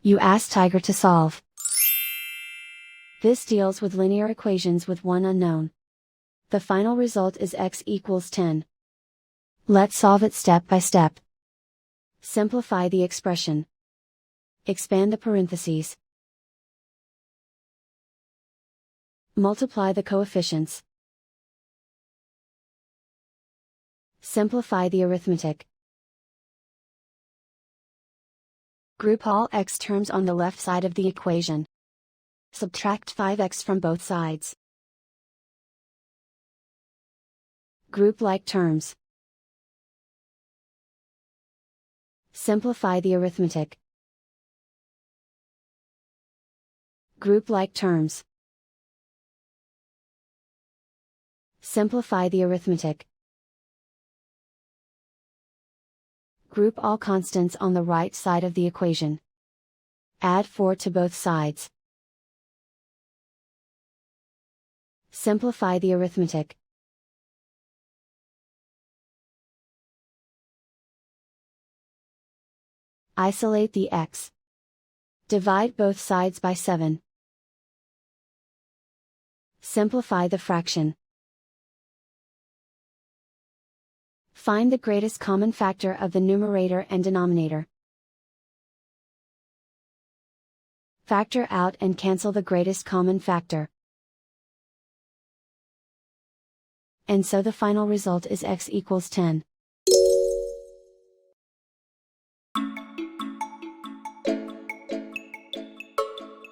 You ask Tiger to solve. This deals with linear equations with one unknown. The final result is x equals 10. Let's solve it step by step. Simplify the expression. Expand the parentheses. Multiply the coefficients. Simplify the arithmetic. Group all x terms on the left side of the equation. Subtract 5x from both sides. Group like terms. Simplify the arithmetic. Group like terms. Simplify the arithmetic. Group all constants on the right side of the equation. Add 4 to both sides. Simplify the arithmetic. Isolate the x. Divide both sides by 7. Simplify the fraction. Find the greatest common factor of the numerator and denominator. Factor out and cancel the greatest common factor. And so the final result is x equals 10.